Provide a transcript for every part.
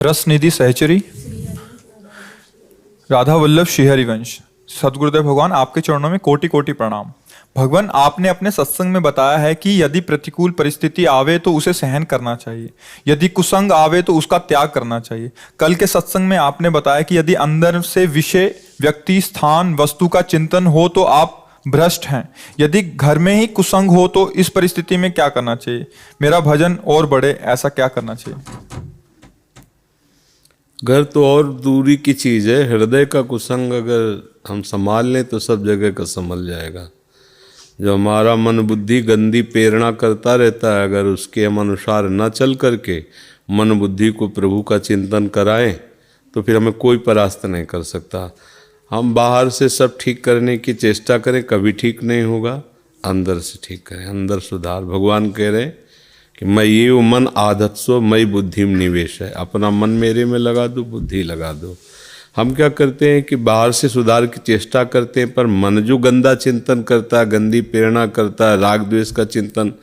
रसनिधि सहचरी, राधा वल्लभ श्रीहरिवंश। सदगुरुदेव भगवान, आपके चरणों में कोटि कोटि प्रणाम। भगवान, आपने अपने सत्संग में बताया है कि यदि प्रतिकूल परिस्थिति आवे तो उसे सहन करना चाहिए, यदि कुसंग आवे तो उसका त्याग करना चाहिए। कल के सत्संग में आपने बताया कि यदि अंदर से विषय, व्यक्ति, स्थान, वस्तु का चिंतन हो तो आप भ्रष्ट हैं। यदि घर में ही कुसंग हो तो इस परिस्थिति में क्या करना चाहिए? मेरा भजन और बढ़े, ऐसा क्या करना चाहिए? घर तो और दूरी की चीज़ है, हृदय का कुसंग अगर हम संभाल लें तो सब जगह का संभल जाएगा। जो हमारा मन बुद्धि गंदी प्रेरणा करता रहता है, अगर उसके हम अनुसार न चल करके मन बुद्धि को प्रभु का चिंतन कराएं तो फिर हमें कोई परास्त नहीं कर सकता। हम बाहर से सब ठीक करने की चेष्टा करें, कभी ठीक नहीं होगा। अंदर से ठीक करें, अंदर सुधार। भगवान कह रहे हैं कि मैं ये मन आधत्सो मई बुद्धि में निवेश है। अपना मन मेरे में लगा दो, बुद्धि लगा दो। हम क्या करते हैं कि बाहर से सुधार की चेष्टा करते हैं, पर मन जो गंदा चिंतन करता है, गंदी प्रेरणा करता है, राग द्वेष का चिंतन,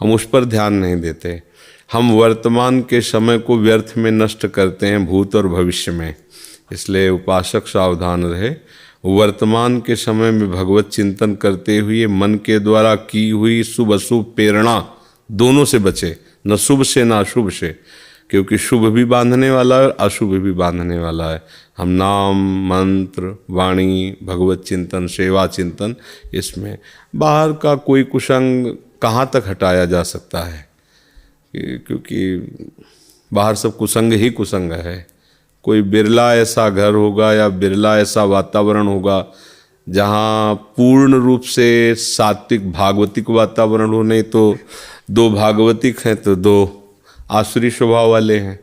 हम उस पर ध्यान नहीं देते। हम वर्तमान के समय को व्यर्थ में नष्ट करते हैं, भूत और भविष्य में। इसलिए उपासक सावधान रहे। वर्तमान के समय में भगवत चिंतन करते हुए मन के द्वारा की हुई शुभ अशुभ प्रेरणा दोनों से बचे, न शुभ से न अशुभ से, क्योंकि शुभ भी बांधने वाला है, अशुभ भी बांधने वाला है। हम नाम, मंत्र, वाणी, भगवत चिंतन, सेवा चिंतन, इसमें बाहर का कोई कुसंग कहाँ तक हटाया जा सकता है? क्योंकि बाहर सब कुसंग ही कुसंग है। कोई बिरला ऐसा घर होगा या बिरला ऐसा वातावरण होगा जहाँ पूर्ण रूप से सात्विक भागवतिक वातावरण हो। नहीं तो दो भागवतिक हैं तो दो आसुरी स्वभाव वाले हैं,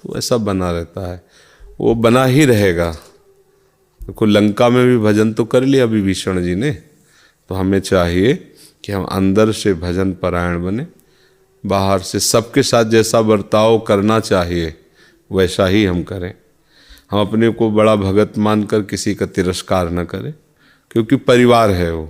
तो ऐसा बना रहता है, वो बना ही रहेगा। देखो, लंका में भी भजन तो कर लिया विभीषण जी ने। तो हमें चाहिए कि हम अंदर से भजन परायण बने, बाहर से सबके साथ जैसा बर्ताव करना चाहिए वैसा ही हम करें। हम अपने को बड़ा भगत मानकर किसी का तिरस्कार न करें, क्योंकि परिवार है वो।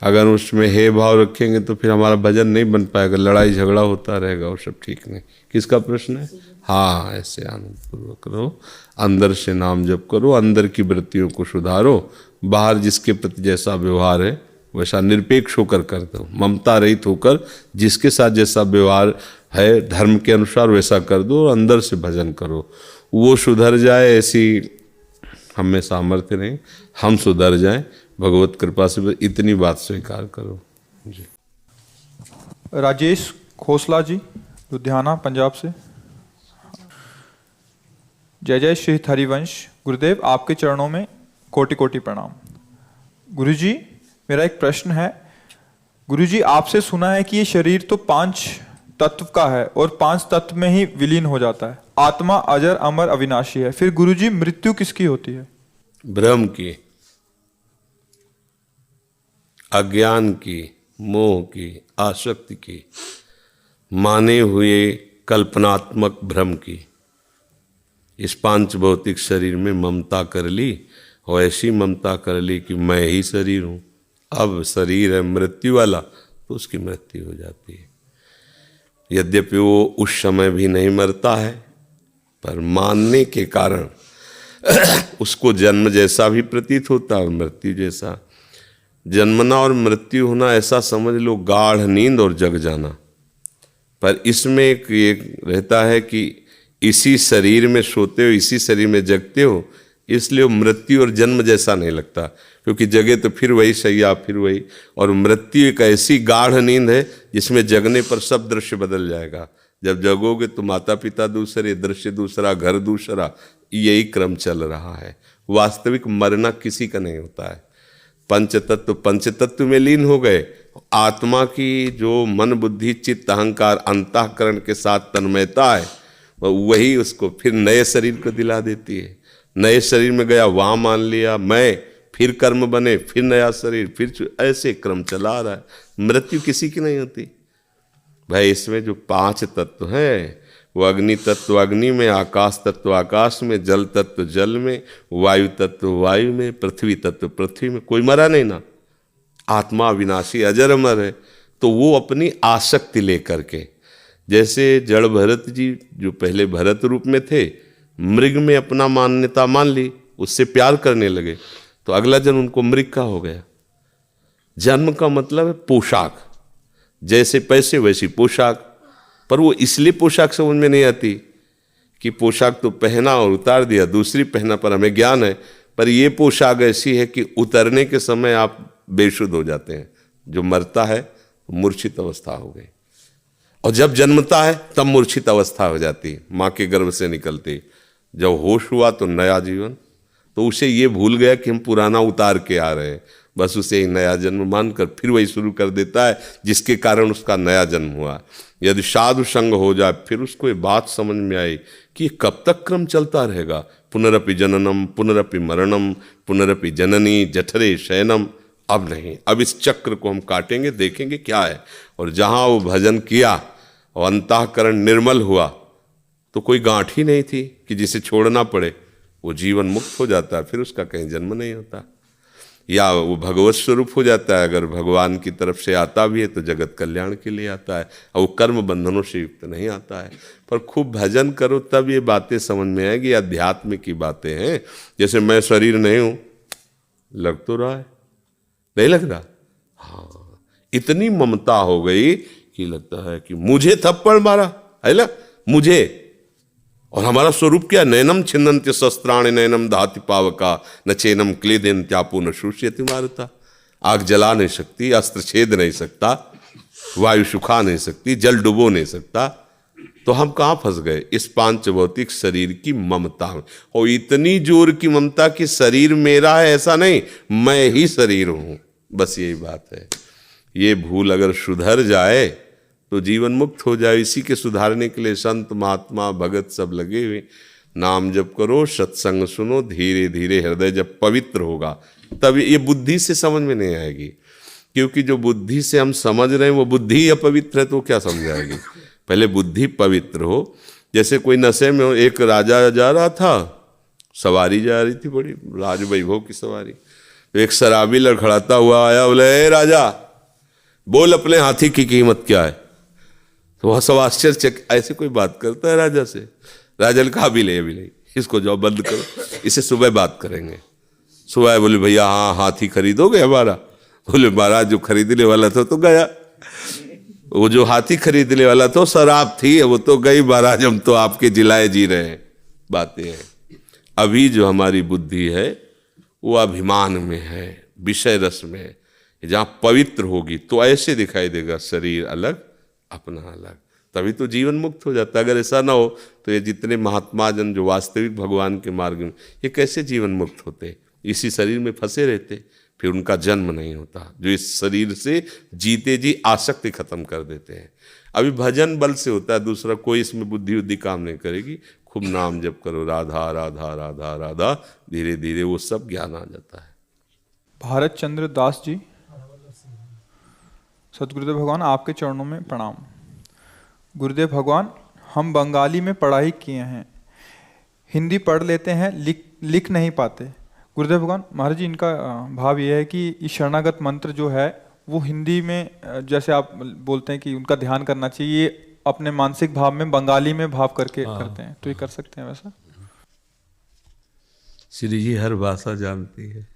अगर उसमें हे भाव रखेंगे तो फिर हमारा भजन नहीं बन पाएगा, लड़ाई झगड़ा होता रहेगा, वो सब ठीक नहीं। किसका प्रश्न है? हाँ, ऐसे आनंद पूर्वक रहो, अंदर से नाम जप करो, अंदर की वृत्तियों को सुधारो, बाहर जिसके प्रति जैसा व्यवहार है वैसा निरपेक्ष होकर कर दो, ममता रहित होकर जिसके साथ जैसा व्यवहार है धर्म के अनुसार वैसा कर दो, और अंदर से भजन करो। वो सुधर जाए, ऐसी हमें सामर्थ्य नहीं, हम सुधर जाएं भगवत कृपा से, इतनी बात स्वीकार करो जी। राजेश खोसला जी, लुधियाना पंजाब से। जय जय श्री हरिवंश। गुरुदेव, आपके चरणों में कोटि कोटि प्रणाम। गुरुजी, मेरा एक प्रश्न है। गुरुजी, आपसे सुना है कि ये शरीर तो 5 तत्व का है और 5 तत्व में ही विलीन हो जाता है। आत्मा अजर अमर अविनाशी है। फिर गुरुजी, मृत्यु किसकी होती है? भ्रम की, अज्ञान की, मोह की, आसक्ति की, माने हुए कल्पनात्मक भ्रम की। इस पांच भौतिक शरीर में ममता कर ली, और ऐसी ममता कर ली कि मैं ही शरीर हूँ। अब शरीर है मृत्यु वाला, तो उसकी मृत्यु हो जाती है। यद्यपि वो उस समय भी नहीं मरता है, पर मानने के कारण उसको जन्म जैसा भी प्रतीत होता है और मृत्यु जैसा। जन्मना और मृत्यु होना ऐसा समझ लो गाढ़ नींद और जग जाना। पर इसमें एक ये रहता है कि इसी शरीर में सोते हो, इसी शरीर में जगते हो, इसलिए मृत्यु और जन्म जैसा नहीं लगता, क्योंकि जगे तो फिर वही शैया, फिर वही। और मृत्यु एक ऐसी गाढ़ नींद है जिसमें जगने पर सब दृश्य बदल जाएगा। जब जगोगे तो माता पिता दूसरे, दृश्य दूसरा, घर दूसरा, यही क्रम चल रहा है। वास्तविक मरना किसी का नहीं होता है। पंचतत्व में लीन हो गए। आत्मा की जो मन बुद्धि चित्त अहंकार अंतःकरण के साथ तन्मयता है, वही उसको फिर नए शरीर को दिला देती है। नए शरीर में गया, वहाँ मान लिया मैं, फिर कर्म बने, फिर नया शरीर, फिर ऐसे क्रम चला रहा है। मृत्यु किसी की नहीं होती भाई। इसमें जो 5 तत्व हैं, वो अग्नि तत्व अग्नि में, आकाश तत्व आकाश में, जल तत्व जल में, वायु तत्व वायु में, पृथ्वी तत्व पृथ्वी में। कोई मरा नहीं ना। आत्मा अविनाशी अजर अमर है। तो वो अपनी आसक्ति लेकर के जैसे जड़ भरत जी जो पहले भरत रूप में थे, मृग में अपना मान्यता मान ली, उससे प्यार करने लगे, तो अगला जन्म उनको मृग का हो गया। जन्म का मतलब है पोशाक, जैसे पैसे वैसी पोशाक। पर वो इसलिए पोशाक समझ में नहीं आती कि पोशाक तो पहना और उतार दिया, दूसरी पहना, पर हमें ज्ञान है। पर ये पोशाक ऐसी है कि उतरने के समय आप बेशुद्ध हो जाते हैं। जो मरता है मूर्छित अवस्था हो गई, और जब जन्मता है तब मूर्छित अवस्था हो जाती है, माँ के गर्भ से निकलती। जब होश हुआ तो नया जीवन। तो उसे ये भूल गया कि हम पुराना उतार के आ रहे हैं, बस उसे एक नया जन्म मानकर फिर वही शुरू कर देता है जिसके कारण उसका नया जन्म हुआ। यदि साधु संग हो जाए, फिर उसको ये बात समझ में आई कि कब तक क्रम चलता रहेगा। पुनरपि जननम पुनरपि मरणम पुनरपि जननी जठरे शयनम। अब नहीं, अब इस चक्र को हम काटेंगे, देखेंगे क्या है। और जहाँ वो भजन किया और अंतःकरण निर्मल हुआ, तो कोई गांठ ही नहीं थी कि जिसे छोड़ना पड़े। वो जीवन मुक्त हो जाता है, फिर उसका कहीं जन्म नहीं होता, या वो भगवत स्वरूप हो जाता है। अगर भगवान की तरफ से आता भी है तो जगत कल्याण के लिए आता है, और वो कर्म बंधनों से युक्त नहीं आता है। पर खूब भजन करो तब ये बातें समझ में आएगी। अध्यात्म की बातें हैं। जैसे मैं शरीर नहीं हूँ, लग तो रहा है, नहीं लग रहा? हाँ, इतनी ममता हो गई कि लगता है कि मुझे थप्पड़ मारा है ना, मुझे। और हमारा स्वरूप क्या? नैनम छिन्नन्त्य शस्त्राणि नैनम दहति पावका न चैनम क्लेदेन्त्यापो न शुष्यति मारुता। आग जला नहीं सकती, अस्त्र छेद नहीं सकता, वायु सुखा नहीं सकती, जल डुबो नहीं सकता। तो हम कहाँ फंस गए? इस पांच भौतिक शरीर की ममता में। और इतनी जोर की ममता कि शरीर मेरा है ऐसा नहीं, मैं ही शरीर हूं। बस यही बात है। ये भूल अगर सुधर जाए तो जीवन मुक्त हो जाए। इसी के सुधारने के लिए संत महात्मा भगत सब लगे हुए। नाम जप करो, सत्संग सुनो, धीरे धीरे हृदय जब पवित्र होगा तब ये बुद्धि से समझ में नहीं आएगी। क्योंकि जो बुद्धि से हम समझ रहे हैं वो बुद्धि ही अपवित्र है, तो क्या समझाएगी? पहले बुद्धि पवित्र हो। जैसे कोई नशे में हो, एक राजा जा रहा था, सवारी जा रही थी, बड़ी राज वैभव की सवारी। तो एक शराबी लड़खड़ाता हुआ आया, बोले ए राजा, बोल अपने हाथी की कीमत क्या है। तो वह सब आश्चर्य, ऐसे कोई बात करता है राजा से? राजा ने कहा अभी ले, इसको जाओ बंद करो, इसे सुबह बात करेंगे। सुबह बोले भैया हाँ, हाथी खरीदोगे हमारा? बोले महाराज जो खरीदने वाला था तो गया। वो जो हाथी खरीदने वाला था शराब थी, वो तो गई महाराज, हम तो आपके जिलाए जी रहे हैं। बातें हैं। अभी जो हमारी बुद्धि है वो अभिमान में है, विषय रस में है। जहाँ पवित्र होगी तो ऐसे दिखाई देगा, शरीर अलग अपना अलग, तभी तो जीवन मुक्त हो जाता है। अगर ऐसा ना हो तो ये जितने महात्मा जन जो वास्तविक भगवान के मार्ग में, ये कैसे जीवन मुक्त होते? इसी शरीर में फंसे रहते, फिर उनका जन्म नहीं होता। जो इस शरीर से जीते जी आसक्ति खत्म कर देते हैं। अभी भजन बल से होता है, दूसरा कोई इसमें बुद्धि उद्धि काम नहीं करेगी। खूब नाम जप करो, राधा राधा राधा राधा, धीरे धीरे वो सब ज्ञान आ जाता है। भारत चंद्र दास जी, सतगुरुदेव भगवान आपके चरणों में प्रणाम। गुरुदेव भगवान, हम बंगाली में पढ़ाई किए हैं, हिंदी पढ़ लेते हैं, लिख नहीं पाते। गुरुदेव भगवान महाराज जी, इनका भाव ये है कि ये शरणागत मंत्र जो है वो हिंदी में, जैसे आप बोलते हैं कि उनका ध्यान करना चाहिए, ये अपने मानसिक भाव में बंगाली में भाव करके करते हैं, तो ये कर सकते हैं वैसा? श्री जी हर भाषा जानती है।